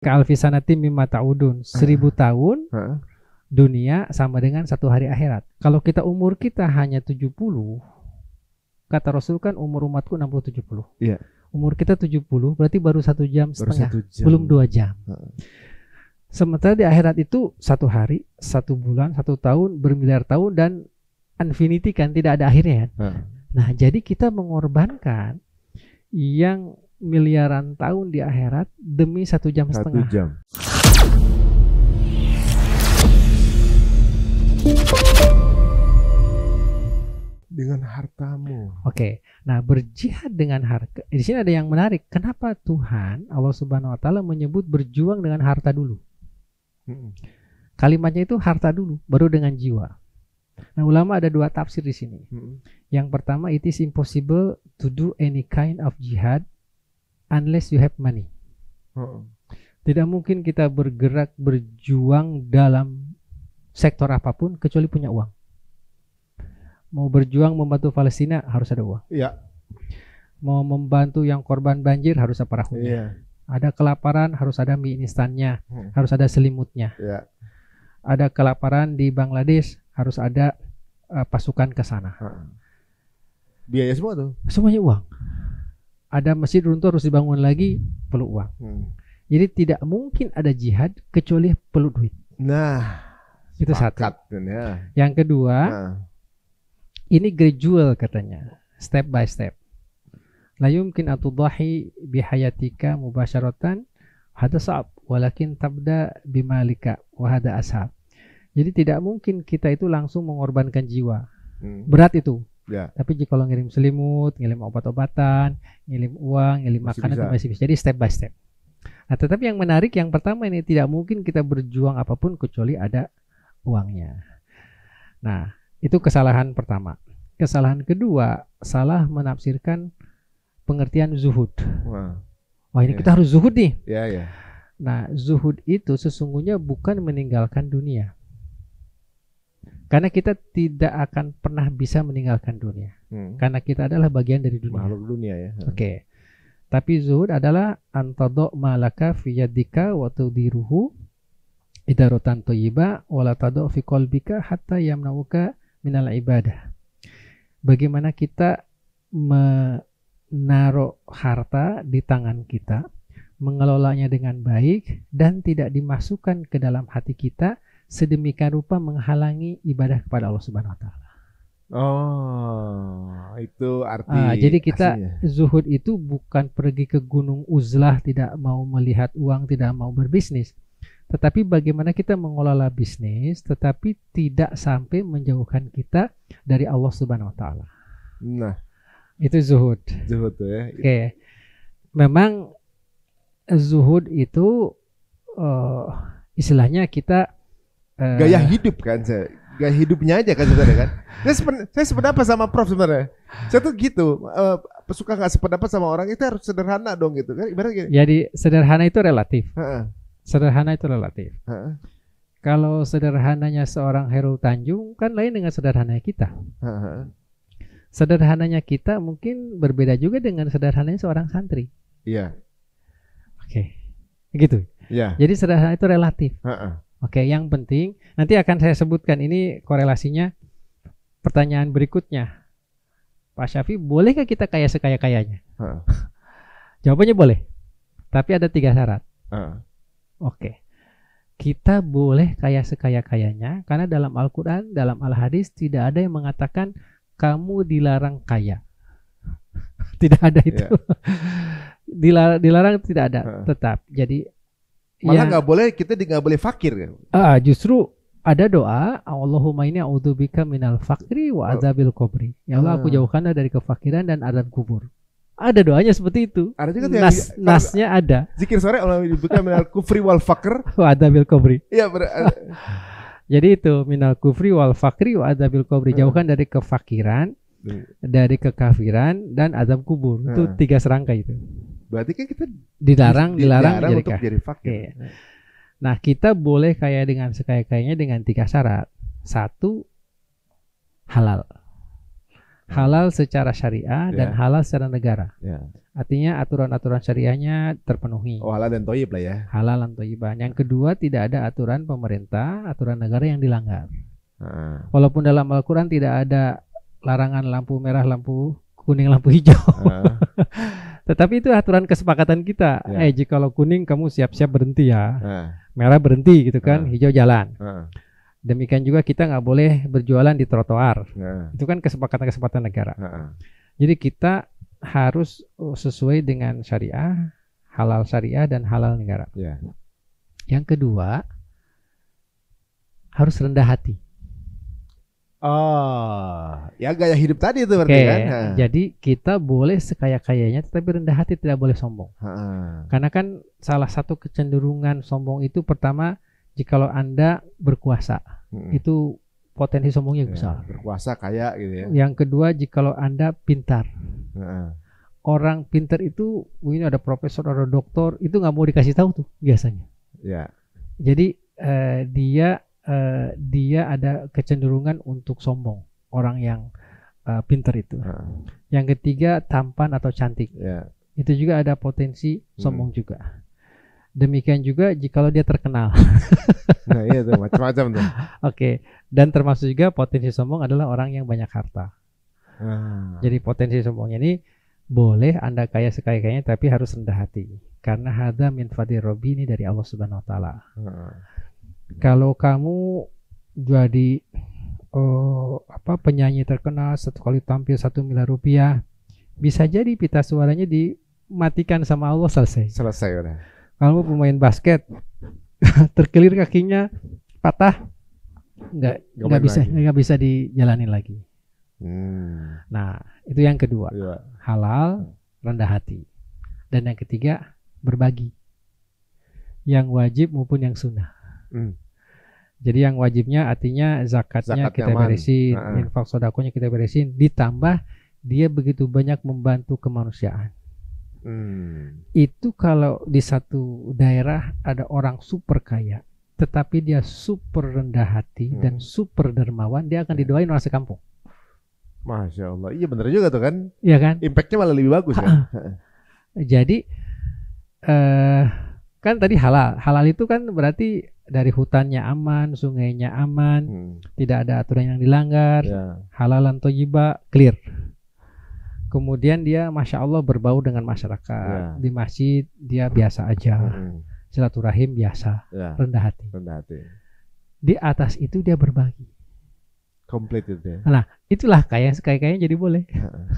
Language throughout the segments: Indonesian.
Ka'alfisanatim mimma ta'udun. 1000 tahun dunia sama dengan 1 hari akhirat. Kalau umur kita hanya 70, kata Rasul kan umur umatku 60-70. Iya. Umur kita 70 berarti baru 1 jam Baru setengah, 1 jam. belum 2 jam. Sementara di akhirat itu 1 hari, 1 bulan, 1 tahun, bermiliar tahun, dan infinity kan, tidak ada akhirnya kan. Nah, jadi kita mengorbankan yang miliaran tahun di akhirat demi 1 jam setengah. 1 jam. Dengan hartamu. Oke. Nah, berjihad dengan harta. Di sini ada yang menarik. Kenapa Tuhan Allah Subhanahu wa taala menyebut berjuang dengan harta dulu? Kalimatnya itu harta dulu, baru dengan jiwa. Nah, ulama ada 2 tafsir di sini. Yang pertama, it is impossible to do any kind of jihad unless you have money. Tidak mungkin kita bergerak berjuang dalam sektor apapun kecuali punya uang. Mau berjuang membantu Palestina harus ada uang. Iya. Mau membantu yang korban banjir harus ada perahunya. Iya. Ada kelaparan harus ada mie instannya, harus ada selimutnya. Iya. Ada kelaparan di Bangladesh harus ada pasukan ke sana. Biaya semua tuh. Semuanya uang. Ada masjid runtuh harus dibangun lagi, perlu uang. Jadi tidak mungkin ada jihad kecuali perlu duit. Nah, itu satu. Ya. Yang kedua, ini gradual katanya, step by step. La yumkin atudahi bihayatika mubasyaratan, hada sa'ab, walakin tabda bimalika wa hada ashab. Jadi tidak mungkin kita itu langsung mengorbankan jiwa. Berat itu. Ya. Tapi jika lo ngirim selimut, ngirim obat-obatan, ngirim uang, ngirim makanan, itu masih bisa. Jadi step by step. Nah, tetapi yang menarik yang pertama ini, tidak mungkin kita berjuang apapun kecuali ada uangnya. Nah, itu kesalahan pertama. Kesalahan kedua, salah menafsirkan pengertian zuhud. Wah, ini kita harus zuhud nih. Ya. Nah, zuhud itu sesungguhnya bukan meninggalkan dunia. Karena kita tidak akan pernah bisa meninggalkan dunia. Karena kita adalah bagian dari dunia. Makhluk dunia ya. Oke. Tapi zuhud adalah antadok malaka fi yadika wa tudiruhu idaratan thayyiba wa la tadok fi qalbika hatta yamnauka minal ibadah. Bagaimana kita menaruh harta di tangan kita, mengelolanya dengan baik dan tidak dimasukkan ke dalam hati kita sedemikian rupa menghalangi ibadah kepada Allah Subhanahu wa taala. Oh, itu arti. Jadi kita aslinya. Zuhud itu bukan pergi ke Gunung Uzlah, tidak mau melihat uang, tidak mau berbisnis. Tetapi bagaimana kita mengelola bisnis tetapi tidak sampai menjauhkan kita dari Allah Subhanahu wa taala. Nah, itu zuhud. Zuhud tuh ya. Oke. Memang zuhud itu istilahnya kita gaya hidup kan, gaya hidupnya aja kan sebenarnya kan. Saya sependapat sama Prof sebenarnya. Saya tuh gitu, suka nggak sependapat sama orang itu harus sederhana dong gitu kan. Ibaratnya. Jadi sederhana itu relatif. Sederhana itu relatif. Kalau sederhananya seorang Hairul Tanjung kan lain dengan sederhananya kita. Sederhananya kita mungkin berbeda juga dengan sederhananya seorang santri. Iya. Oke. Gitu. Iya. Jadi sederhana itu relatif. Oke, yang penting nanti akan saya sebutkan ini korelasinya. Pertanyaan berikutnya, Pak Syafi, bolehkah kita kaya sekaya-kayanya? Jawabannya boleh, tapi ada 3 syarat. Oke, kita boleh kaya sekaya-kayanya karena dalam Al-Quran, dalam Al-Hadis tidak ada yang mengatakan kamu dilarang kaya. Tidak ada itu. Dilarang tidak ada. Tetap. Jadi malah nggak boleh, kita nggak boleh fakir kan? Justru ada doa, Allahumma inni a'udzubika minal fakri wa adzabil kubri. Ya Allah, aku jauhkanlah dari kefakiran dan azab kubur. Ada doanya seperti itu. Ada juga nasnya ada. Zikir sore Allahumma inni minal kufri wal fakr wa adzabil kubri. Iya, jadi itu minal kufri wal fakri wa adzabil kubri. Jauhkan dari kefakiran, dari kekafiran dan azab kubur. Itu 3 serangkai itu. Berarti kan kita dilarang untuk jadi fakir. Nah, kita boleh kaya dengan sekaya-kayanya dengan 3 syarat. 1, halal. Halal secara syariah dan Ya. halal secara negara. Ya. Artinya aturan-aturan syariahnya terpenuhi. Oh, halal dan thayyib lah ya. Halal dan thayyiban. Yang kedua, tidak ada aturan pemerintah, aturan negara yang dilanggar. Heeh. Walaupun dalam Al-Quran tidak ada larangan lampu merah, lampu kuning, lampu hijau. Heeh. Tetapi itu aturan kesepakatan kita. Ya. Jikalau kuning kamu siap-siap berhenti ya. Heeh. Merah berhenti gitu kan, hijau jalan. Heeh. Demikian juga kita nggak boleh berjualan di trotoar. Heeh. Itu kan kesepakatan-kesepakatan negara. Heeh. Jadi kita harus sesuai dengan syariah, halal syariah dan halal negara. Ya. Yang kedua, harus rendah hati. Oh, ya gaya hidup tadi itu berarti Oke, kan. Heeh. jadi kita boleh sekaya-kayanya tetapi rendah hati, tidak boleh sombong. Heeh. Karena kan salah satu kecenderungan sombong itu pertama, jikalau Anda berkuasa, itu potensi sombongnya Ya, besar. berkuasa kaya gitu ya. Yang kedua, jikalau Anda pintar. Heeh. Orang pintar itu, ini ada profesor, ada doktor, itu nggak mau dikasih tahu tuh biasanya. Ya. Jadi dia ada kecenderungan untuk sombong, orang yang pintar itu. Heeh. Yang ketiga, tampan atau cantik. Ya. Itu juga ada potensi sombong juga. Demikian juga jikalau dia terkenal. Nah, iya tuh macam-macam tuh. Oke. Dan termasuk juga potensi sombong adalah orang yang banyak harta. Jadi potensi sombongnya ini boleh Anda kaya sekaya-kayanya tapi harus rendah hati. Karena hadza min fadlir Rabbi, ini dari Allah Subhanahu wa taala. Kalau kamu jadi penyanyi terkenal, satu kali tampil 1 miliar rupiah, bisa jadi pita suaranya dimatikan sama Allah, selesai. Selesai udah. Kamu pemain basket, terkelir kakinya, patah, nggak bisa dijalanin lagi. Nah, itu yang kedua, halal, rendah hati. Dan yang ketiga, berbagi, yang wajib maupun yang sunnah. Jadi yang wajibnya artinya zakatnya kita beresin, infak sodakonya kita beresin, ditambah dia begitu banyak membantu kemanusiaan. Itu kalau di satu daerah ada orang super kaya, tetapi dia super rendah hati dan super dermawan, dia akan didoain orang sekampung. Masya Allah, iya bener juga tuh kan? Iya kan? Impactnya malah lebih bagus kan? Jadi kan tadi halal itu kan berarti dari hutannya aman, sungainya aman, tidak ada aturan yang dilanggar, halalan thayyiba, clear. Kemudian dia Masya Allah berbau dengan masyarakat. Di masjid dia biasa aja, silaturahim biasa, rendah hati. Di atas itu dia berbagi. Komplit itu ya. Nah, itulah kaya-kayanya jadi boleh.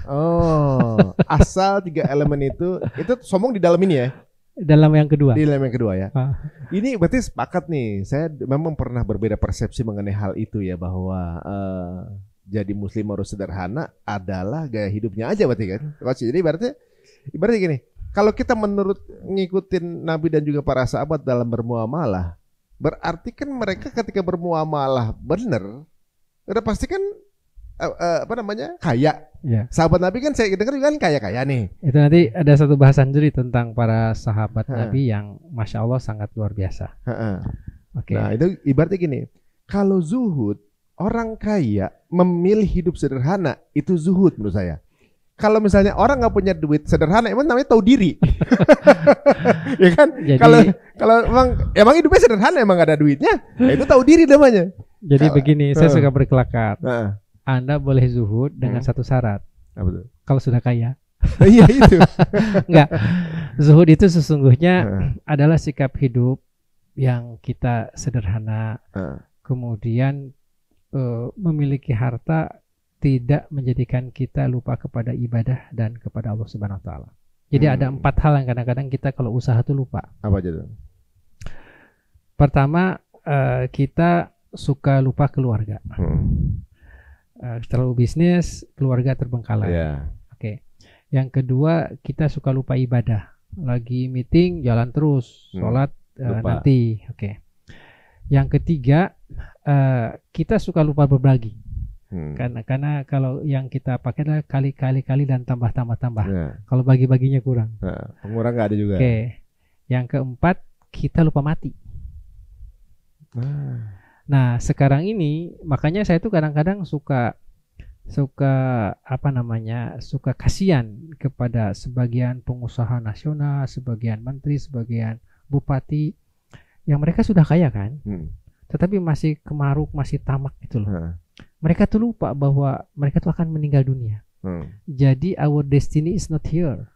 Oh, asal 3 elemen itu sombong di dalam ini ya. Dalam yang kedua. Di dalam yang kedua ya. Ini berarti sepakat nih. Saya memang pernah berbeda persepsi mengenai hal itu ya, bahwa jadi muslim harus sederhana adalah gaya hidupnya aja berarti kan. Jadi berarti gini, kalau kita menurut ngikutin Nabi dan juga para sahabat dalam bermuamalah, berarti kan mereka ketika bermuamalah benar, udah pasti kan kaya. Ya. Sahabat Nabi kan saya dengar juga kan kaya-kaya nih. Itu nanti ada satu bahasan sendiri tentang para sahabat Nabi yang Masya Allah sangat luar biasa. Okay. Nah itu ibaratnya gini, kalau zuhud, orang kaya memilih hidup sederhana, itu zuhud menurut saya. Kalau misalnya orang nggak punya duit sederhana, emang namanya tahu diri. Ya kan? Kalau emang hidupnya sederhana, emang gak ada duitnya, ya itu tahu diri namanya. Jadi begini, saya suka berkelakar. Anda boleh zuhud dengan satu syarat. Apa tuh? Kalau sudah kaya. Iya itu. Enggak. Zuhud itu sesungguhnya adalah sikap hidup yang kita sederhana. Kemudian memiliki harta tidak menjadikan kita lupa kepada ibadah dan kepada Allah Subhanahu wa taala. Jadi ada 4 hal yang kadang-kadang kita kalau usaha tuh lupa. Apa aja tuh? Pertama, kita suka lupa keluarga. Terlalu bisnis, keluarga terbengkalai. Oke. Yang kedua, kita suka lupa ibadah. Lagi meeting jalan terus, sholat nanti. Oke. Yang ketiga, kita suka lupa berbagi. Karena kalau yang kita pakai adalah kali dan tambah. Kalau bagi-baginya kurang. Pengurang nggak ada juga. Oke. Yang keempat, kita lupa mati. Nah sekarang ini makanya saya tuh kadang-kadang suka suka kasihan kepada sebagian pengusaha nasional, sebagian menteri, sebagian bupati yang mereka sudah kaya kan, tetapi masih kemaruk, masih tamak gitu loh. Mereka tuh lupa bahwa mereka tuh akan meninggal dunia. Jadi our destiny is not here.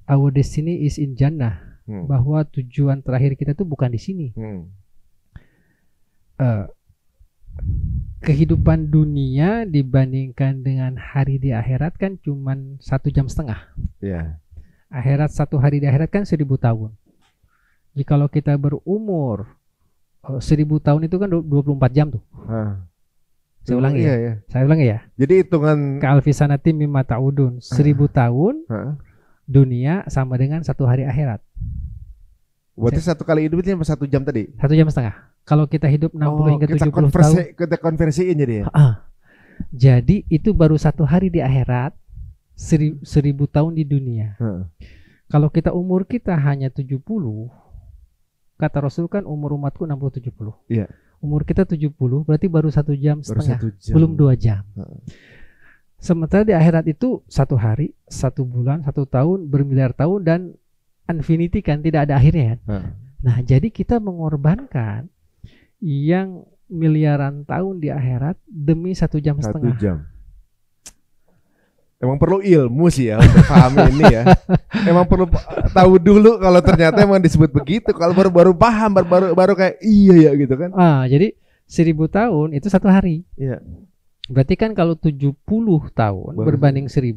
Our destiny is in Jannah. Bahwa tujuan terakhir kita tuh bukan di sini. Kehidupan dunia dibandingkan dengan hari di akhirat kan cuman 1,5 jam. Akhirat, 1 hari di akhirat kan 1000 tahun. Jikalau kita berumur 1000 tahun itu kan 24 jam tuh. Saya ulangi ya. Saya ulangi ya. Jadi hitungan Ka'alfi sanatin mimma ta'udun. 1000 tahun dunia sama dengan 1 hari akhirat. Berarti 1 kali hidup itu 1 jam tadi? 1,5 jam. Kalau kita hidup 60 hingga 70 tahun, kita konversiin jadi ya? Jadi itu baru 1 hari di akhirat, 1000 tahun di dunia. Kalau kita umur kita hanya 70, kata Rasul kan umur umatku 60-70. Iya. Umur kita 70 berarti baru 1,5 jam, belum 2 jam. Sementara di akhirat itu 1 hari, 1 bulan, 1 tahun, bermiliar tahun dan infinity kan, tidak ada akhirnya kan. Nah, jadi kita mengorbankan yang miliaran tahun di akhirat demi 1,5 jam. 1 jam. Emang perlu ilmu sih ya untuk paham ini ya. Emang perlu tahu dulu kalau ternyata emang disebut begitu. Kalau baru paham, baru kayak iya ya gitu kan. Jadi 1000 tahun itu 1 hari. Iya. Berarti kan kalau 70 tahun berbanding 1000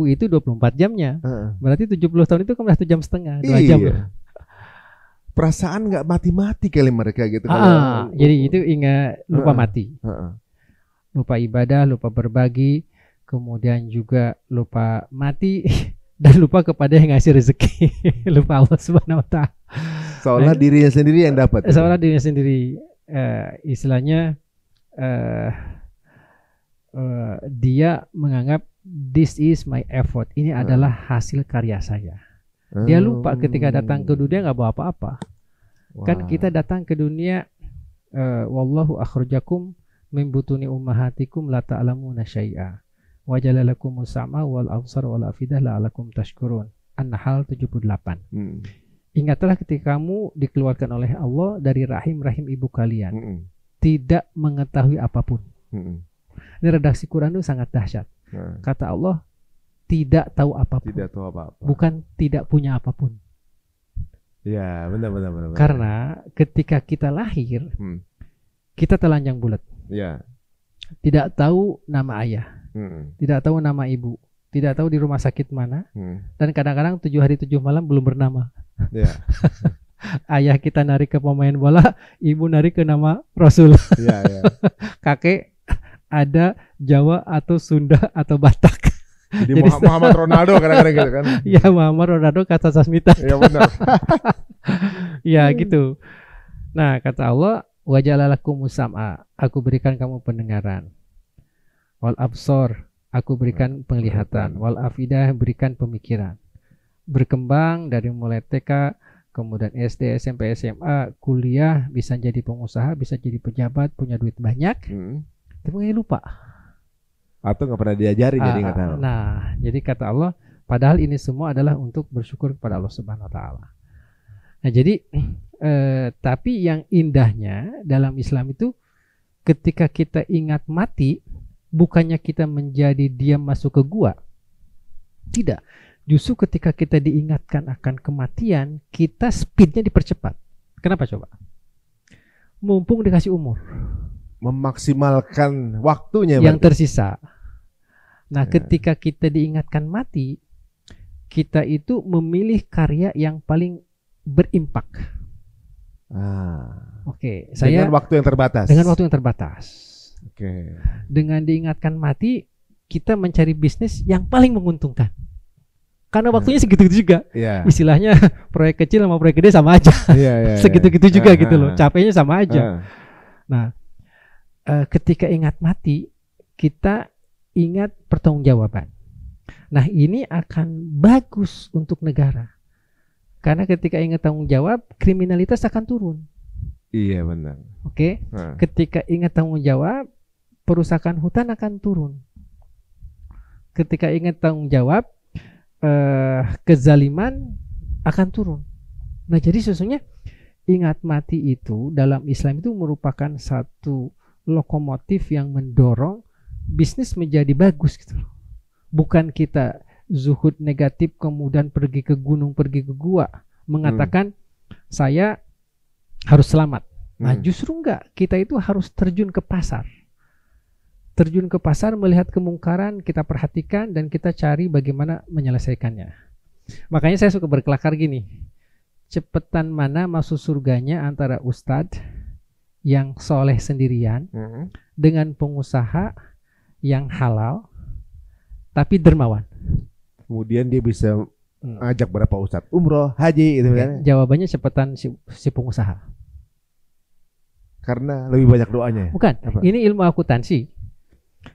itu 24 jamnya. Berarti 70 tahun itu kan 1,5 jam, 2 jam. Perasaan nggak mati-mati kali mereka gitu. Jadi itu ingat lupa mati. Lupa ibadah, lupa berbagi, kemudian juga lupa mati dan lupa kepada yang ngasih rezeki. Lupa Allah Subhanahu wa taala. Seolah dirinya sendiri yang dapat. Seolah dirinya sendiri. Istilahnya dia menganggap this is my effort. Ini adalah hasil karya saya. Dia lupa ketika datang ke dunia nggak bawa apa-apa. Kan kita datang ke dunia, wallahu akhrajakum min butuni ummahatikum la ta'lamuna syai'a wa jalalakumus sam'a wal absar wal afidah la'alakum tashkurun. An-Nahl 78. Ingatlah ketika kamu dikeluarkan oleh Allah dari rahim ibu kalian, tidak mengetahui apapun. Ini redaksi Quran itu sangat dahsyat. Kata Allah, tidak tahu apapun. Tidak tahu apa-apa. Bukan tidak punya apapun. Ya, benar. Karena ketika kita lahir, kita telanjang bulat. Ya. Tidak tahu nama ayah, tidak tahu nama ibu, tidak tahu di rumah sakit mana, dan kadang-kadang 7 hari 7 malam belum bernama. Ya. Ayah kita narik ke pemain bola, ibu narik ke nama Rasul. Ya. Kakek ada Jawa atau Sunda atau Batak. Jadi Muhammad Ronaldo kadang-kadang gitu kan. Ya, Muhammad Ronaldo kata Sasmita. Ya benar. Ya gitu. Nah, kata Allah, wa jalalakumus sam'a, aku berikan kamu pendengaran. Wal absor, aku berikan penglihatan. Wal afidah, berikan pemikiran. Berkembang dari mulai TK, kemudian SD, SMP, SMA, kuliah, bisa jadi pengusaha, bisa jadi pejabat, punya duit banyak. Tapi lupa. Atau nggak pernah diajarin jadi nggak tahu. Nah, jadi kata Allah, padahal ini semua adalah untuk bersyukur kepada Allah Subhanahu wa taala. Nah, jadi tapi yang indahnya dalam Islam itu ketika kita ingat mati, bukannya kita menjadi diam masuk ke gua. Tidak. Justru ketika kita diingatkan akan kematian, kita speednya dipercepat. Kenapa coba? Mumpung dikasih umur. Memaksimalkan waktunya yang tersisa. Nah, ketika kita diingatkan mati, kita itu memilih karya yang paling berimpak. Oke, dengan waktu yang terbatas. Dengan waktu yang terbatas. Oke. Dengan diingatkan mati, kita mencari bisnis yang paling menguntungkan. Karena waktunya segitu-gitu juga. Istilahnya proyek kecil sama proyek gede sama aja. Segitu-gitu juga gitu loh. Capeknya sama aja. Nah, ketika ingat mati, kita ingat pertanggungjawaban. Nah, ini akan bagus untuk negara. Karena ketika ingat tanggung jawab, kriminalitas akan turun. Iya, benar. Oke. Ketika ingat tanggung jawab, perusakan hutan akan turun. Ketika ingat tanggung jawab, kezaliman akan turun. Nah, jadi sesungguhnya ingat mati itu dalam Islam itu merupakan satu lokomotif yang mendorong bisnis menjadi bagus gitu loh. Bukan kita zuhud negatif kemudian pergi ke gunung, pergi ke gua, mengatakan saya harus selamat. Nah, justru enggak, kita itu harus terjun ke pasar. Terjun ke pasar, melihat kemungkaran, kita perhatikan dan kita cari bagaimana menyelesaikannya. Makanya saya suka berkelakar gini. Cepetan mana masuk surganya antara ustadz yang soleh sendirian dengan pengusaha yang halal tapi dermawan. Kemudian dia bisa ajak berapa ustadz umroh, haji gitu kan. Jawabannya cepetan si pengusaha. Karena lebih banyak doanya. Bukan, ini ilmu akuntansi.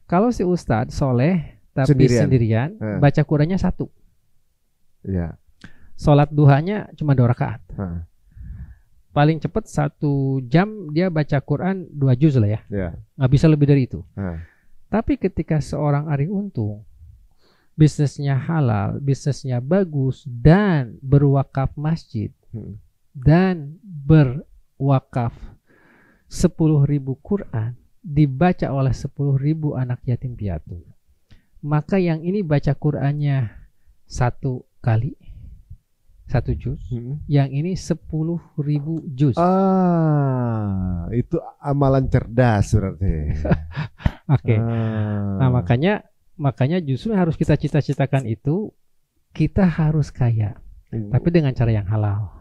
Kalau si ustadz soleh tapi sendirian baca Qurannya 1. Ya. Sholat duhanya cuma 2 rakaat. Paling cepat 1 jam dia baca Quran 2 juz lah ya. Nggak bisa lebih dari itu. Tapi ketika seorang Ari Untung bisnisnya halal, bisnisnya bagus dan berwakaf masjid dan berwakaf 10.000 Quran dibaca oleh 10.000 anak yatim piatu, maka yang ini baca Qurannya 1 kali 1 juz, yang ini 10.000 juz. Itu amalan cerdas berarti. Oke. Nah, makanya justru harus kita cita-citakan itu, kita harus kaya, tapi dengan cara yang halal.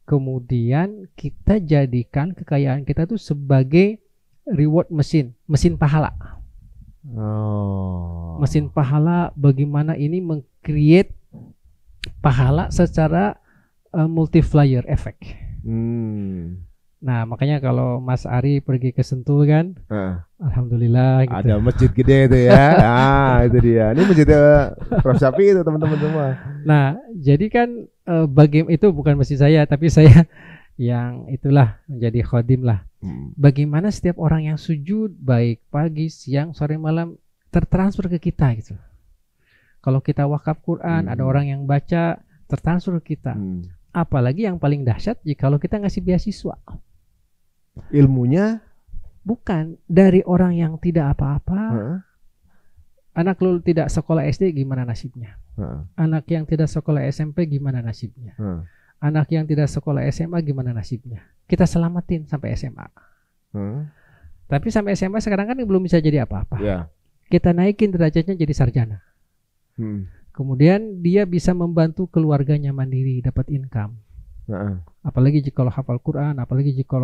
Kemudian kita jadikan kekayaan kita tuh sebagai reward mesin pahala. Mesin pahala, bagaimana ini meng-create pahala secara multiplier effect. Nah, makanya kalau Mas Ari pergi ke Sentul kan, alhamdulillah gitu. Ada masjid gede itu ya. Itu dia. Ini masjid Prof Syafi itu teman-teman semua. Nah, jadi kan itu bukan masjid saya, tapi saya yang itulah menjadi khodim lah. Bagaimana setiap orang yang sujud baik pagi, siang, sore, malam tertransfer ke kita gitu. Kalau kita wakaf Quran, ada orang yang baca, tertransfer ke kita. Apalagi yang paling dahsyat jikalau kita ngasih beasiswa. Ilmunya bukan dari orang yang tidak apa-apa. Anak lu tidak sekolah SD gimana nasibnya? Anak yang tidak sekolah SMP gimana nasibnya? Anak yang tidak sekolah SMA gimana nasibnya? Kita selamatin sampai SMA. Tapi sampai SMA sekarang kan belum bisa jadi apa-apa. Kita naikin derajatnya jadi sarjana. Kemudian dia bisa membantu keluarganya mandiri, dapat income. Apalagi jika hafal Quran, apalagi jika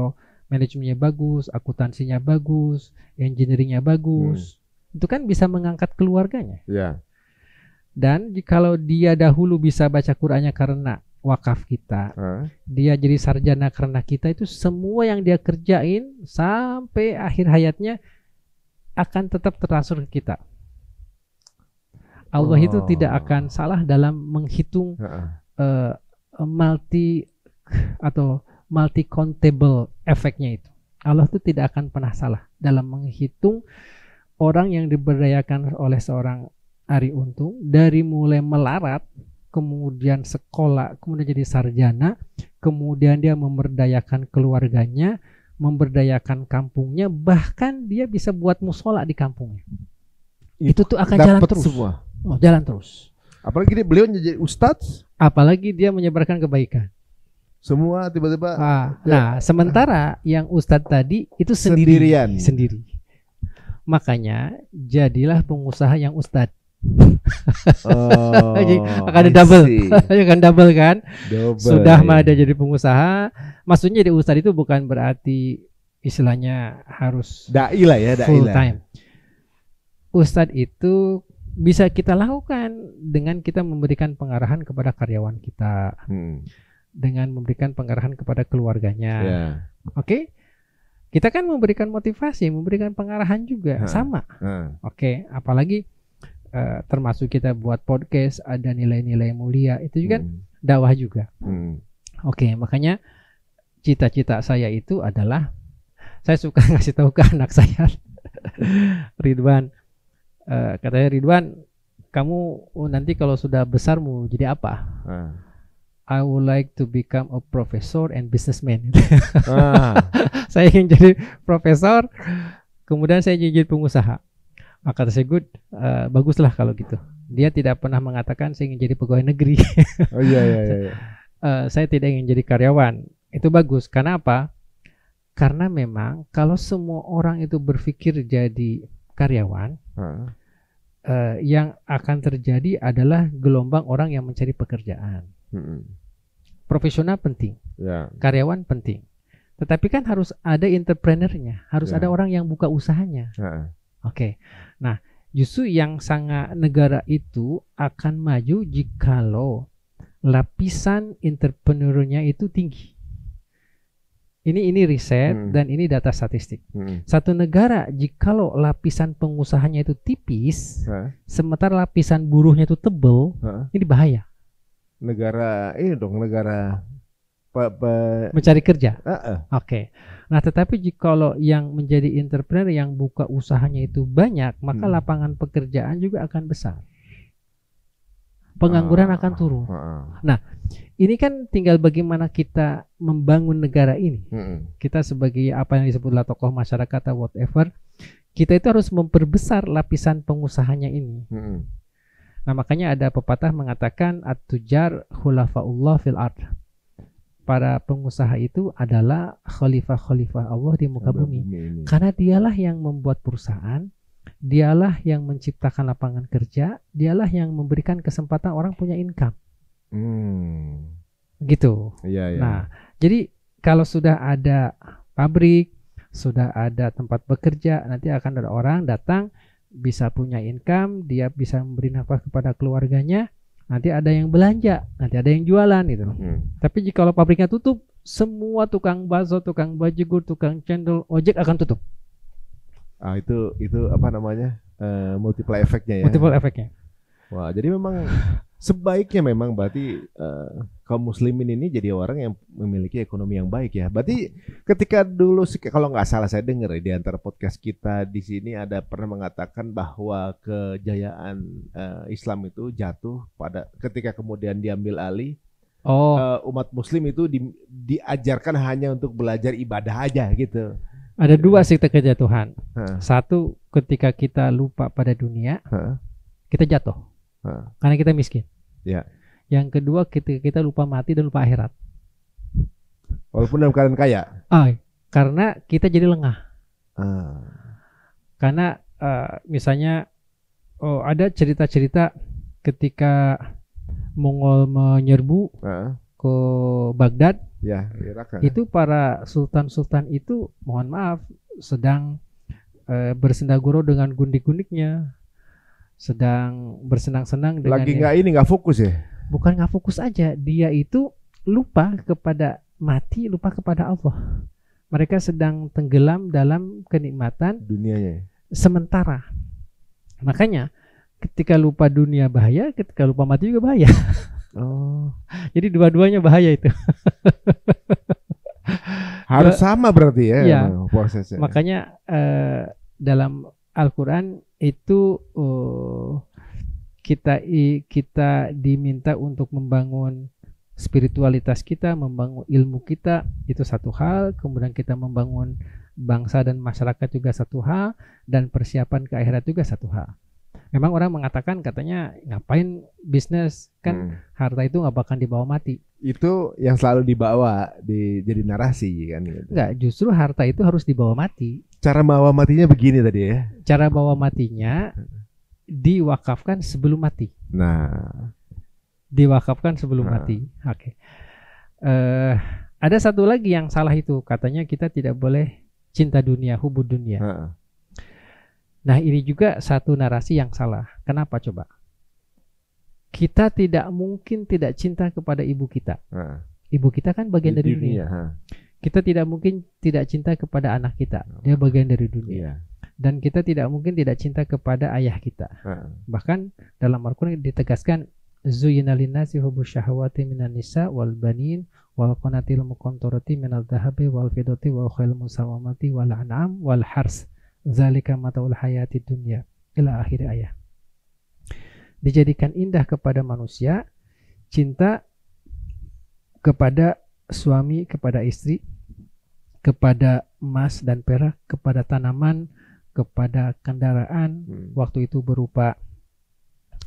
manajemennya bagus, akuntansinya bagus, engineeringnya bagus, itu kan bisa mengangkat keluarganya. Dan jikalau dia dahulu bisa baca Qurannya karena wakaf kita, dia jadi sarjana karena kita, itu semua yang dia kerjain sampai akhir hayatnya akan tetap tertransfer ke kita. Allah itu tidak akan salah dalam menghitung multi countable efeknya itu. Allah itu tidak akan pernah salah dalam menghitung orang yang diberdayakan oleh seorang Ari Untung dari mulai melarat, kemudian sekolah, kemudian jadi sarjana, kemudian dia memberdayakan keluarganya, memberdayakan kampungnya, bahkan dia bisa buat musola di kampungnya. Itu tuh akan jalan terus. Semua. Jalan terus. Apalagi beliau jadi ustadz. Apalagi dia menyebarkan kebaikan. Semua tiba-tiba. Nah, sementara yang ustadz tadi itu sendiri. Makanya jadilah pengusaha yang ustadz. Akan ada double. Akan double kan? Sudah mah dia jadi pengusaha. Maksudnya jadi ustadz itu bukan berarti istilahnya harus dai lah ya, full time. Ustadz itu bisa kita lakukan dengan kita memberikan pengarahan kepada karyawan kita, dengan memberikan pengarahan kepada keluarganya. Oke, kita kan memberikan motivasi, memberikan pengarahan juga sama. Oke, apalagi termasuk kita buat podcast, ada nilai-nilai mulia, itu juga dakwah juga. Oke, makanya cita-cita saya itu adalah saya suka ngasih tahu ke anak saya. Ridwan, katanya Ridwan, kamu nanti kalau sudah besar mau jadi apa? I would like to become a professor and businessman. Saya ingin jadi profesor, kemudian saya ingin jadi pengusaha. Maka tersebut baguslah kalau gitu. Dia tidak pernah mengatakan saya ingin jadi pegawai negeri. Oh iya. Saya tidak ingin jadi karyawan. Itu bagus. Karena apa? Karena memang kalau semua orang itu berpikir jadi karyawan, yang akan terjadi adalah gelombang orang yang mencari pekerjaan. Profesional penting, karyawan penting. Tetapi kan harus ada entrepreneurnya, harus ada orang yang buka usahanya. Oke. Nah, justru yang sangat negara itu akan maju jikalau lapisan entrepreneurnya itu tinggi. Ini riset dan ini data statistik. Satu negara jikalau lapisan pengusahanya itu tipis, sementara lapisan buruhnya itu tebal, ini bahaya. Negara mencari kerja. Oke. Nah, tetapi jikalau yang menjadi entrepreneur yang buka usahanya itu banyak, maka lapangan pekerjaan juga akan besar. Pengangguran akan turun. Nah, ini kan tinggal bagaimana kita membangun negara ini. Kita sebagai apa yang disebutlah tokoh masyarakat atau whatever, kita itu harus memperbesar lapisan pengusahanya ini. Nah, makanya ada pepatah mengatakan at-tujar khulafaullah fil ard. Para pengusaha itu adalah khalifah-khalifah Allah di muka bumi. Karena dialah yang membuat perusahaan, dialah yang menciptakan lapangan kerja, dialah yang memberikan kesempatan orang punya income. Gitu. Nah, jadi kalau sudah ada pabrik, sudah ada tempat bekerja, nanti akan ada orang datang bisa punya income, dia bisa memberi nafkah kepada keluarganya. Nanti ada yang belanja, nanti ada yang jualan gitu. Tapi jika pabriknya tutup, semua tukang bakso, tukang bajigur, tukang cendol, ojek akan tutup. Itu apa namanya? Multiply efeknya ya. Multiple efeknya. Wah, jadi memang sebaiknya memang berarti kaum muslimin ini jadi orang yang memiliki ekonomi yang baik ya. Berarti ketika dulu kalau nggak salah saya dengar di antara podcast kita di sini ada pernah mengatakan bahwa kejayaan Islam itu jatuh pada ketika kemudian diambil alih. Umat muslim itu diajarkan hanya untuk belajar ibadah aja gitu. Ada dua sih kejatuhan. Satu, ketika kita lupa pada dunia, kita jatuh. Karena kita miskin. Yang kedua, kita lupa mati dan lupa akhirat. Walaupun dalam keadaan kaya. Karena kita jadi lengah. Karena misalnya ada cerita-cerita ketika Mongol menyerbu ke Baghdad. Irak. Itu para sultan-sultan itu, mohon maaf, sedang bersendaguro dengan gundik-gundiknya. Sedang bersenang-senang dengan nggak fokus ya? Bukan nggak fokus aja, dia itu lupa kepada mati, lupa kepada Allah. Mereka sedang tenggelam dalam kenikmatan dunianya sementara. Makanya ketika lupa dunia bahaya, ketika lupa mati juga bahaya. Jadi dua-duanya bahaya itu. Harus sama berarti ya. Prosesnya. Makanya dalam Al-Quran itu kita diminta untuk membangun spiritualitas kita, membangun ilmu kita, itu satu hal. Kemudian kita membangun bangsa dan masyarakat juga satu hal, dan persiapan ke akhirat juga satu hal. Memang orang mengatakan katanya ngapain bisnis, kan harta itu nggak bakal dibawa mati. Itu yang selalu dibawa jadi narasi kan gitu. Enggak, justru harta itu harus dibawa mati. Cara bawa matinya begini tadi ya. Cara bawa matinya diwakafkan sebelum mati. Diwakafkan sebelum mati. Oke. Ada satu lagi yang salah itu, katanya kita tidak boleh cinta dunia, hubud dunia. Nah, ini juga satu narasi yang salah. Kenapa coba? Kita tidak mungkin tidak cinta kepada ibu kita. Ibu kita kan bagian dari dunia. Kita tidak mungkin tidak cinta kepada anak kita. Dia bagian dari dunia. Dan kita tidak mungkin tidak cinta kepada ayah kita. Bahkan dalam Al-Quran ditegaskan, Zuyyina linnasi hubbus syahawati minan nisa wal banin wal qanatil muqantarati minadh dhahabi wal fiddati wal khailil musawwamati wal an'am wal hars Zalika mataul hayati dunya ila akhir ayat. Dijadikan indah kepada manusia cinta kepada suami, kepada istri, kepada emas dan perak, kepada tanaman, kepada kendaraan, waktu itu berupa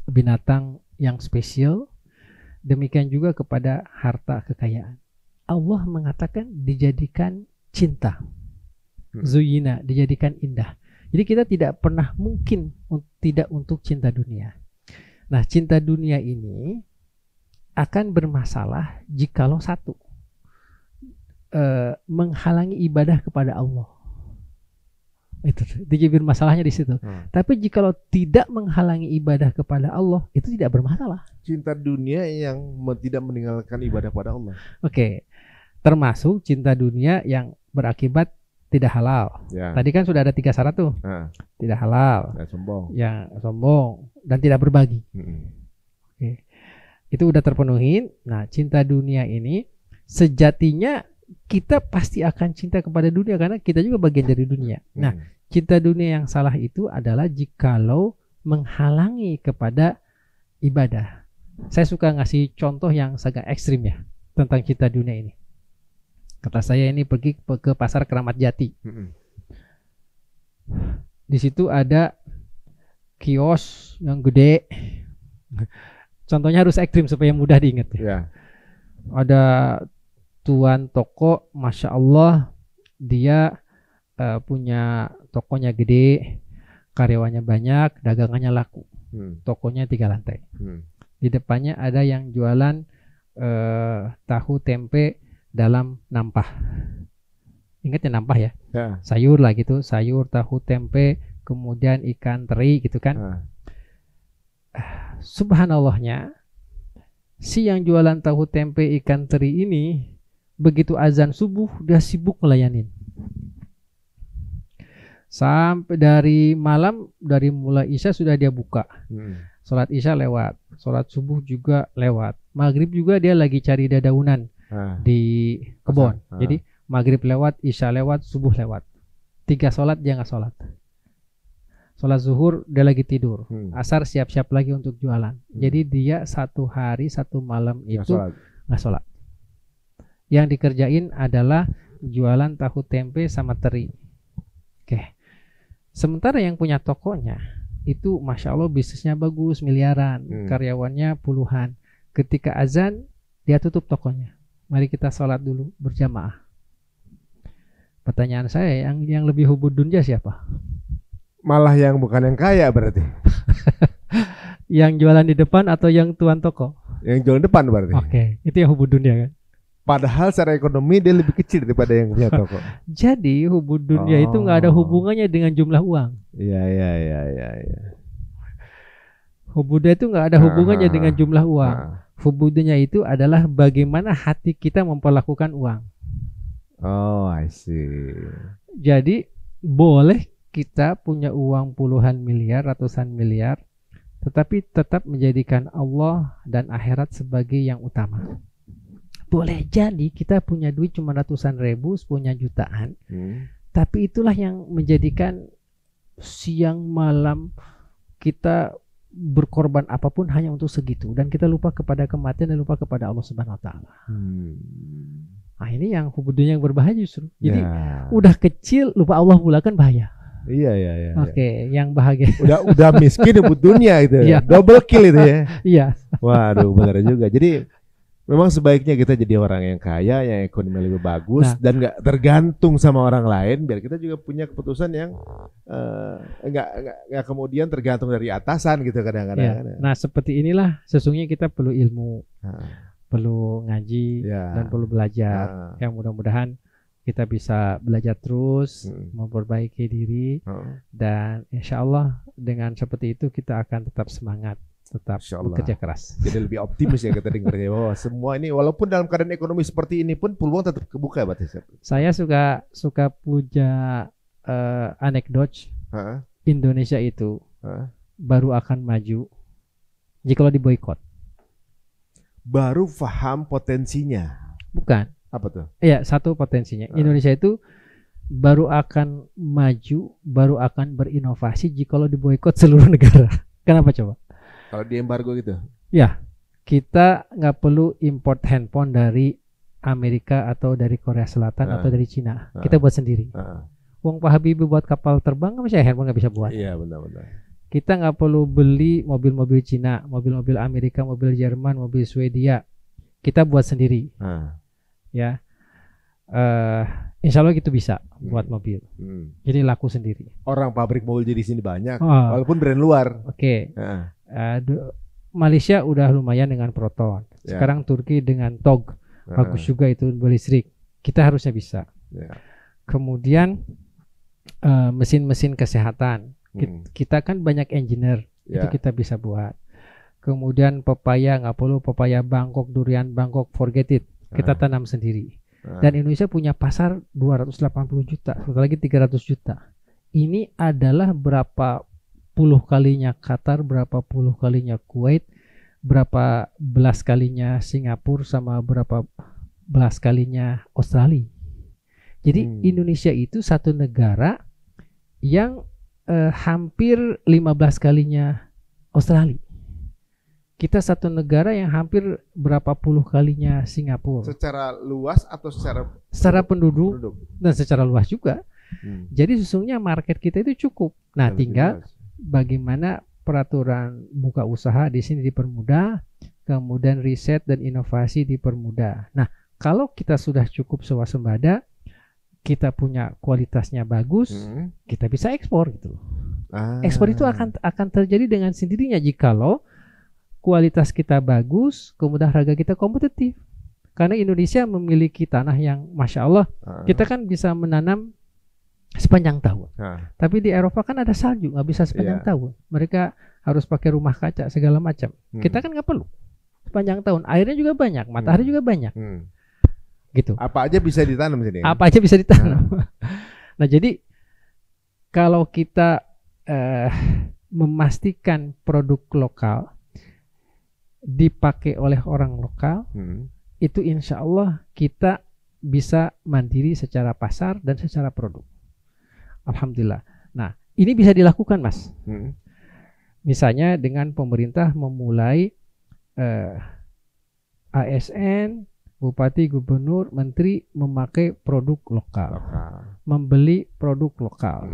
binatang yang spesial, demikian juga kepada harta kekayaan. Allah mengatakan dijadikan cinta, zuyina, dijadikan indah. Jadi kita tidak pernah mungkin tidak untuk cinta dunia. Nah, cinta dunia ini akan bermasalah jikalau satu, menghalangi ibadah kepada Allah. Itu jadi masalahnya di situ. Tapi jikalau tidak menghalangi ibadah kepada Allah, itu tidak bermasalah. Cinta dunia yang tidak meninggalkan ibadah pada Allah. Oke. Termasuk cinta dunia yang berakibat tidak halal. Ya. Tadi kan sudah ada 3 syarat tuh. Tidak halal, yang sombong, dan tidak berbagi. Oke. Itu udah terpenuhi. Nah, cinta dunia ini sejatinya kita pasti akan cinta kepada dunia karena kita juga bagian dari dunia. Nah, cinta dunia yang salah itu adalah jikalau menghalangi kepada ibadah. Saya suka ngasih contoh yang sangat ekstrim ya tentang cinta dunia ini. Kata saya ini pergi ke pasar Keramat Jati. Di situ ada kios yang gede. Contohnya harus ekstrim supaya mudah diingat. Ya. Ada tuan toko, masya Allah, dia punya tokonya gede, karyawannya banyak, dagangannya laku. Tokonya 3 lantai. Di depannya ada yang jualan tahu tempe dalam nampah. Ingat ya nampah ya? Sayur lah gitu, sayur, tahu, tempe, kemudian ikan teri gitu kan. Subhanallahnya, si yang jualan tahu, tempe, ikan teri ini begitu azan subuh dia sibuk melayanin. Sampai dari malam, dari mulai Isya sudah dia buka. Sholat Isya lewat, sholat subuh juga lewat, maghrib juga dia lagi cari dedaunan di kebun. Jadi maghrib lewat, Isya lewat, subuh lewat. 3 sholat dia nggak sholat. Sholat zuhur dia lagi tidur, asar siap-siap lagi untuk jualan. Jadi dia 1 hari 1 malam itu nggak sholat. Yang dikerjain adalah jualan tahu tempe sama teri. Oke. Sementara yang punya tokonya itu masya Allah bisnisnya bagus, miliaran, karyawannya puluhan. Ketika azan dia tutup tokonya. Mari kita sholat dulu berjamaah. Pertanyaan saya, yang lebih hubud dunia siapa? Malah yang bukan yang kaya berarti. Yang jualan di depan atau yang tuan toko? Yang jualan depan berarti. Oke, itu yang hubud dunia kan? Padahal secara ekonomi dia lebih kecil daripada yang punya toko. Jadi hubud dunia itu nggak ada hubungannya dengan jumlah uang. Iya. Hubudnya itu nggak ada hubungannya dengan jumlah uang. Hubudnya itu adalah bagaimana hati kita memperlakukan uang. Oh, I see. Jadi boleh kita punya uang puluhan miliar, ratusan miliar, tetapi tetap menjadikan Allah dan akhirat sebagai yang utama. Boleh jadi kita punya duit cuma ratusan ribu, punya jutaan, tapi itulah yang menjadikan siang malam kita berkorban apapun hanya untuk segitu, dan kita lupa kepada kematian dan lupa kepada Allah Subhanahu Wa Taala. Nah, ini yang hubungannya yang berbahaya justru. Jadi udah kecil lupa Allah pula kan bahaya. Iya. Oke, yang bahagia. Udah miskin debut dunia itu. Double kill itu ya. Iya. Waduh, benar juga. Jadi memang sebaiknya kita jadi orang yang kaya, yang ekonomi lebih bagus, dan nggak tergantung sama orang lain, biar kita juga punya keputusan yang nggak kemudian tergantung dari atasan gitu kadang-kadang. Ya. Nah, seperti inilah sesungguhnya kita perlu ilmu, perlu ngaji, dan perlu belajar. Yang mudah-mudahan kita bisa belajar terus, memperbaiki diri, dan insya Allah dengan seperti itu kita akan tetap semangat, tetap bekerja keras. Jadi lebih optimis ya kita dengarnya bahwa semua ini walaupun dalam keadaan ekonomi seperti ini pun peluang tetap kebuka ya, berarti. Saya suka punya anekdot. Indonesia itu baru akan maju jikalau diboikot. Baru paham potensinya. Bukan. Apa tuh? Iya, satu potensinya. Indonesia itu baru akan maju, baru akan berinovasi jikalau diboikot seluruh negara. Kenapa coba? Kalau di embargo gitu? Ya, kita nggak perlu import handphone dari Amerika atau dari Korea Selatan atau dari Cina. Kita buat sendiri. Wong Pak Habibie buat kapal terbang, nggak bisa handphone nggak bisa buat. Iya benar-benar. Kita nggak perlu beli mobil-mobil Cina, mobil-mobil Amerika, mobil Jerman, mobil Swedia. Kita buat sendiri. Ya. Insya Allah gitu bisa buat mobil. Jadi laku sendiri. Orang pabrik mobil di sini banyak, walaupun brand luar. Oke. Malaysia udah lumayan dengan Proton. Sekarang Turki dengan Tog. Bagus juga itu listrik. Kita harusnya bisa. Kemudian mesin-mesin kesehatan. Kita kan banyak engineer. Itu kita bisa buat. Kemudian pepaya, nggak perlu pepaya Bangkok, durian Bangkok, forget it. Kita tanam sendiri. Dan Indonesia punya pasar 280 juta, satu lagi 300 juta. Ini adalah berapa puluh kalinya Qatar, berapa puluh kalinya Kuwait, berapa belas kalinya Singapura, sama berapa belas kalinya Australia. Jadi Indonesia itu satu negara yang hampir 15 kalinya Australia. Kita satu negara yang hampir berapa puluh kalinya Singapura. Secara luas atau secara penduduk dan secara luas juga. Jadi sesungguhnya market kita itu cukup. Nah, tinggal bagaimana peraturan buka usaha di sini dipermudah, kemudian riset dan inovasi dipermudah. Nah, kalau kita sudah cukup swasembada, kita punya kualitasnya bagus, kita bisa ekspor gitu. Ekspor itu akan terjadi dengan sendirinya jikalau kualitas kita bagus, kemudian harga kita kompetitif. Karena Indonesia memiliki tanah yang Masya Allah, kita kan bisa menanam sepanjang tahun. Tapi di Eropa kan ada salju, nggak bisa sepanjang tahun. Mereka harus pakai rumah kaca segala macam. Kita kan nggak perlu sepanjang tahun. Airnya juga banyak, matahari juga banyak. Gitu. Apa aja bisa ditanam sini? Apa aja bisa ditanam. Nah, jadi kalau kita memastikan produk lokal dipakai oleh orang lokal, itu insya Allah kita bisa mandiri secara pasar dan secara produk. Alhamdulillah. Nah, ini bisa dilakukan, Mas. Misalnya dengan pemerintah memulai ASN, bupati, gubernur, menteri memakai produk lokal. Membeli produk lokal.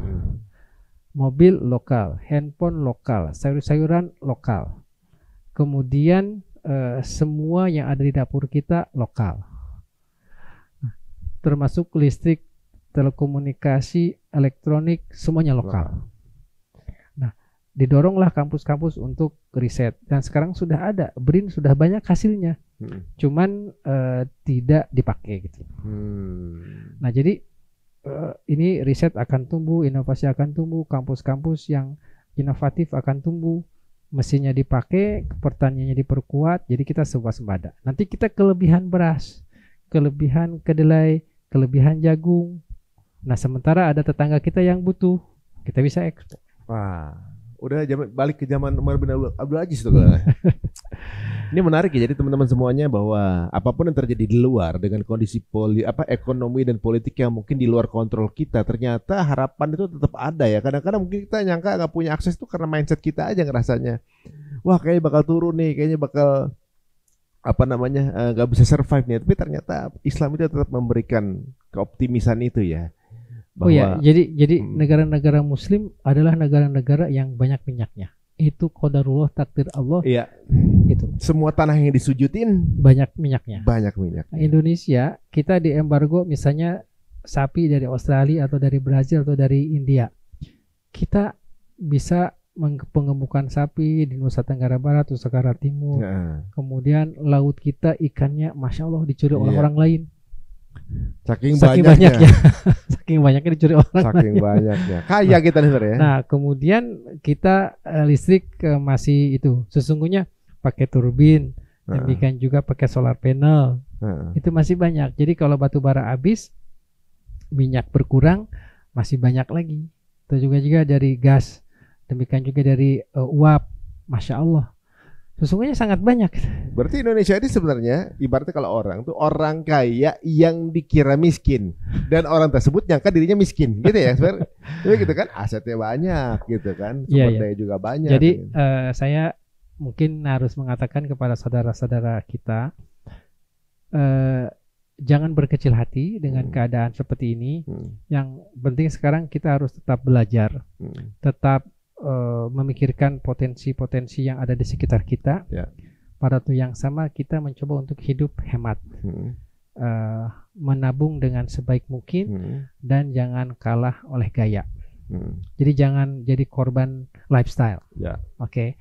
Mobil lokal, handphone lokal, sayur-sayuran lokal. Kemudian semua yang ada di dapur kita lokal, termasuk listrik, telekomunikasi, elektronik, semuanya lokal. Nah, didoronglah kampus-kampus untuk riset. Dan sekarang sudah ada, BRIN sudah banyak hasilnya, cuman tidak dipakai gitu. Nah, jadi ini riset akan tumbuh, inovasi akan tumbuh, kampus-kampus yang inovatif akan tumbuh. Mesinnya dipakai, pertaniannya diperkuat, jadi kita swasembada. Nanti kita kelebihan beras, kelebihan kedelai, kelebihan jagung. Nah, sementara ada tetangga kita yang butuh, kita bisa ekspor. Wah, udah balik ke zaman Umar bin Abdul Aziz tuh. Ini menarik ya, jadi teman-teman semuanya, bahwa apapun yang terjadi di luar dengan kondisi ekonomi dan politik yang mungkin di luar kontrol kita, ternyata harapan itu tetap ada ya. Kadang-kadang mungkin kita nyangka nggak punya akses itu karena mindset kita aja ngerasanya, wah kayaknya bakal turun nih, kayaknya bakal nggak bisa survive nih. Tapi ternyata Islam itu tetap memberikan keoptimisan itu ya. Bahwa, jadi negara-negara Muslim adalah negara-negara yang banyak minyaknya. Itu qadarullah, takdir Allah. Iya. Itu. Semua tanah yang disujutin banyak minyaknya. Banyak minyak. Nah, Indonesia kita di embargo misalnya sapi dari Australia atau dari Brazil atau dari India. Kita bisa pengemukan sapi di Nusa Tenggara Barat, Nusa Tenggara Timur. Kemudian laut kita ikannya Masya Allah dicuri oleh orang lain. Saking banyaknya. Saking banyaknya dicuri orang. Saking banyaknya. Kaya kita nih ya. Nah, kemudian kita listrik masih itu. Sesungguhnya pakai turbin, demikian juga pakai solar panel. Itu masih banyak. Jadi kalau batu bara habis, minyak berkurang, masih banyak lagi. Itu juga dari gas. Demikian juga dari uap. Masya Allah. Sesungguhnya sangat banyak. Berarti Indonesia ini sebenarnya ibaratnya kalau orang tuh orang kaya yang dikira miskin dan orang tersebut nyangka dirinya miskin, gitu ya sebenarnya. Jadi gitu kan, asetnya banyak gitu kan, sumber daya juga banyak. Jadi gitu. Saya mungkin harus mengatakan kepada saudara-saudara kita, jangan berkecil hati dengan keadaan seperti ini. Yang penting sekarang kita harus tetap belajar, tetap memikirkan potensi-potensi yang ada di sekitar kita. Pada waktu yang sama kita mencoba untuk hidup hemat, menabung dengan sebaik mungkin, dan jangan kalah oleh gaya. Jadi jangan jadi korban lifestyle. Oke.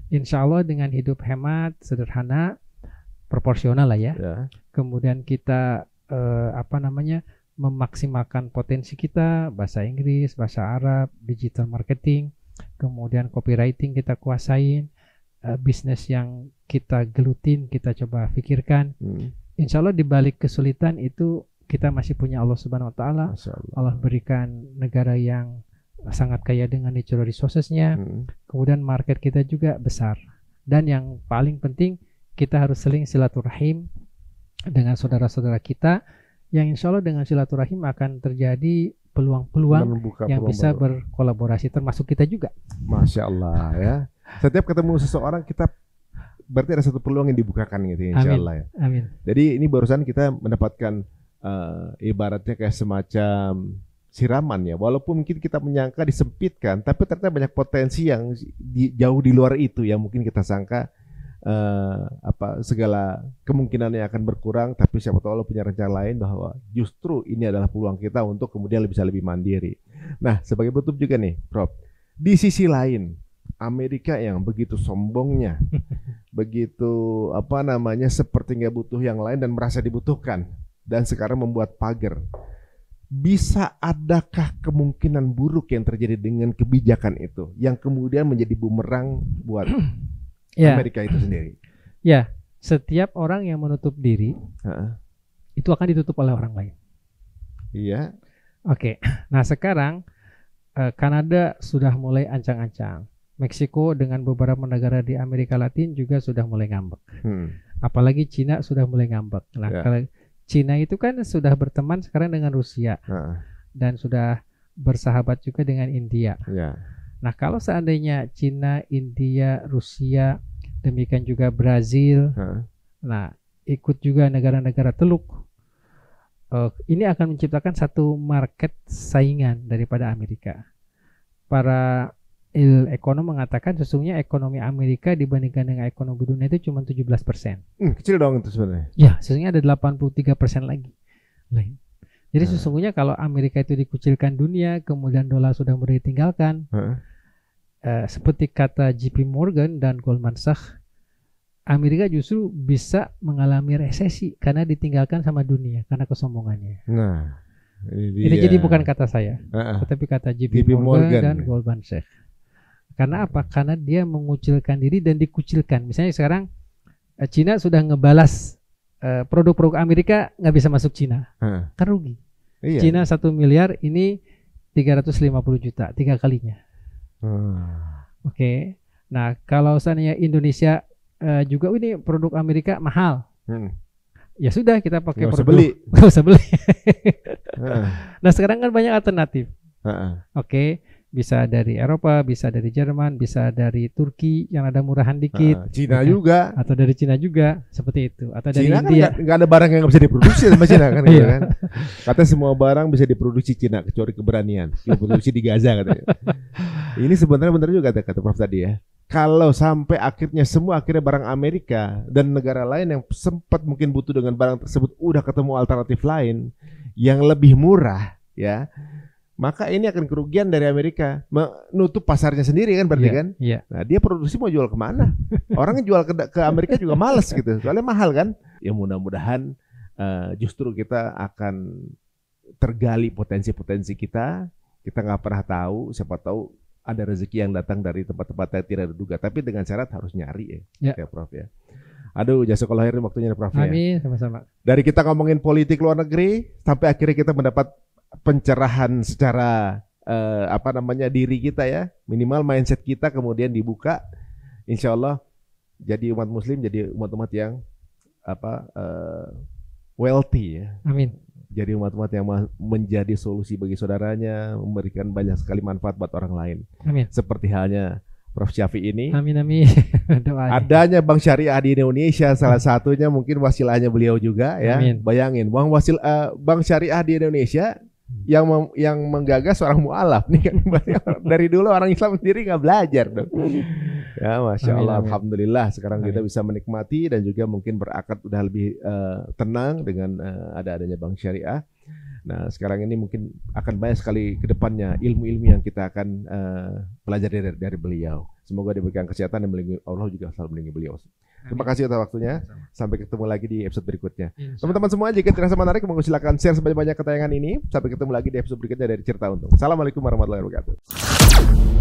Insya Allah dengan hidup hemat, sederhana, proporsional lah ya. Kemudian kita memaksimalkan potensi kita, bahasa Inggris, bahasa Arab, digital marketing, kemudian copywriting kita kuasain, bisnis yang kita gelutin, kita coba pikirkan. Insya Allah di balik kesulitan itu kita masih punya Allah Subhanahu Wa Taala. Allah berikan negara yang sangat kaya dengan natural resources-nya. Kemudian market kita juga besar. Dan yang paling penting, kita harus saling silaturahim dengan saudara-saudara kita, yang insya Allah dengan silaturahim akan terjadi peluang-peluang yang bisa berkolaborasi, termasuk kita juga. Masya Allah ya. Setiap ketemu seseorang kita berarti ada satu peluang yang dibukakan gitu, insya Allah ya. Amin. Jadi ini barusan kita mendapatkan ibaratnya kayak semacam siraman ya. Walaupun mungkin kita menyangka disempitkan, tapi ternyata banyak potensi yang jauh di luar itu yang mungkin kita sangka segala kemungkinannya akan berkurang, tapi siapa tahu Allah punya rencana lain bahwa justru ini adalah peluang kita untuk kemudian bisa lebih mandiri. Nah, sebagai penutup juga nih, Prof. Di sisi lain, Amerika yang begitu sombongnya, begitu seperti nggak butuh yang lain dan merasa dibutuhkan, dan sekarang membuat pagar. Bisa adakah kemungkinan buruk yang terjadi dengan kebijakan itu, yang kemudian menjadi bumerang buat Amerika itu sendiri? Ya, setiap orang yang menutup diri itu akan ditutup oleh orang lain. Iya. Oke. Nah sekarang Kanada sudah mulai ancang-ancang. Meksiko dengan beberapa negara di Amerika Latin juga sudah mulai ngambek. Apalagi Cina sudah mulai ngambek. Nah kalau Cina itu kan sudah berteman sekarang dengan Rusia dan sudah bersahabat juga dengan India. Nah kalau seandainya Cina, India, Rusia, demikian juga Brazil, nah ikut juga negara-negara Teluk, ini akan menciptakan satu market saingan daripada Amerika. Para ekonom mengatakan sesungguhnya ekonomi Amerika dibandingkan dengan ekonomi dunia itu cuma 17%. Kecil dong itu sebenarnya. Ya, sesungguhnya ada 83% lagi. Jadi sesungguhnya kalau Amerika itu dikucilkan dunia, kemudian dolar sudah mulai ditinggalkan, seperti kata JP Morgan dan Goldman Sachs, Amerika justru bisa mengalami resesi karena ditinggalkan sama dunia karena kesombongannya. Nah, ini jadi bukan kata saya, tetapi kata JP Morgan dan Goldman Sachs. Karena apa? Karena dia mengucilkan diri dan dikucilkan. Misalnya sekarang Cina sudah ngebalas produk-produk Amerika nggak bisa masuk Cina, kan rugi. Cina 1 miliar, ini 350 juta, 3 kalinya. Oke. Nah kalau seandainya Indonesia juga ini produk Amerika mahal, ya sudah kita pakai produk. Nggak usah beli. Nah sekarang kan banyak alternatif. Oke. Bisa dari Eropa, bisa dari Jerman, bisa dari Turki yang ada murahan dikit, Cina juga, atau dari Cina juga seperti itu, atau dari Cina India. Kan nggak ada barang yang nggak bisa diproduksi sama Cina kan, kan? Katanya semua barang bisa diproduksi Cina kecuali keberanian diproduksi di Gaza katanya. Ini sebenarnya benar juga kata Prof tadi ya. Kalau sampai akhirnya barang Amerika dan negara lain yang sempat mungkin butuh dengan barang tersebut udah ketemu alternatif lain yang lebih murah ya, maka ini akan kerugian dari Amerika, menutup pasarnya sendiri kan berarti kan. Nah dia produksi mau jual kemana? Orang yang jual ke Amerika juga males gitu, soalnya mahal kan. Ya mudah-mudahan justru kita akan tergali potensi-potensi kita nggak pernah tahu, siapa tahu ada rezeki yang datang dari tempat-tempat yang tidak diduga, tapi dengan syarat harus nyari ya Prof ya. Aduh, jazakallahu khairan waktunya Prof ya. Amin, sama-sama. Dari kita ngomongin politik luar negeri sampai akhirnya kita mendapat pencerahan secara diri kita ya, minimal mindset kita kemudian dibuka. Insya Allah jadi umat Muslim jadi umat-umat yang wealthy ya. Amin. Jadi umat-umat yang menjadi solusi bagi saudaranya, memberikan banyak sekali manfaat buat orang lain. Amin. Seperti halnya Prof. Syafi'i ini. Amin amin. Adanya Bank Syariah di Indonesia salah satunya mungkin wasilahnya beliau juga ya. Amin. Bayangin Bank Syariah di Indonesia yang menggagas seorang mualaf nih kan. Dari dulu orang Islam sendiri nggak belajar dong. Ya Masya Allah, amin. Alhamdulillah sekarang kita bisa menikmati dan juga mungkin berakad udah lebih tenang dengan adanya Bank Syariah. Nah sekarang ini mungkin akan banyak sekali ke depannya ilmu-ilmu yang kita akan pelajari dari beliau. Semoga diberikan kesehatan dan melindungi Allah juga selalu melindungi beliau. Terima kasih atas waktunya. Sampai ketemu lagi di episode berikutnya. Teman-teman semua, jika dirasa menarik, silakan share sebanyak-banyak tayangan ini. Sampai ketemu lagi di episode berikutnya dari Cerita Untung. Assalamualaikum warahmatullahi wabarakatuh.